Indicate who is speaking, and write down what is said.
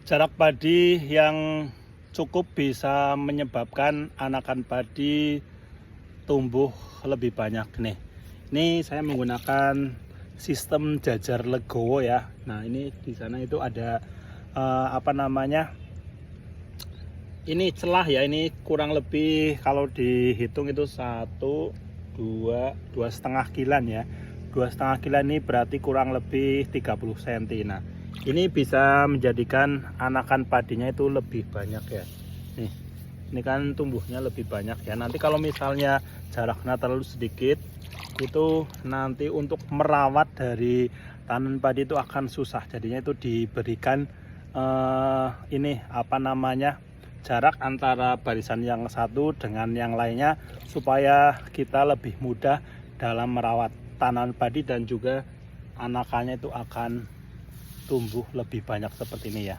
Speaker 1: Jarak padi yang cukup bisa menyebabkan anakan padi tumbuh lebih banyak nih. Ini saya menggunakan sistem jajar legowo ya. Nah, ini di sana itu ada ini celah ya, ini kurang lebih kalau dihitung itu 2,5 kilan ya. 2,5 kilan ini berarti kurang lebih 30 cm. Nah, ini bisa menjadikan anakan padinya itu lebih banyak ya. Nih, ini kan tumbuhnya lebih banyak ya. Nanti kalau misalnya jaraknya terlalu sedikit, itu nanti untuk merawat dari tanaman padi itu akan susah. Jadinya itu diberikan jarak antara barisan yang satu dengan yang lainnya supaya kita lebih mudah dalam merawat tanaman padi dan juga anakannya itu akan tumbuh lebih banyak seperti ini ya.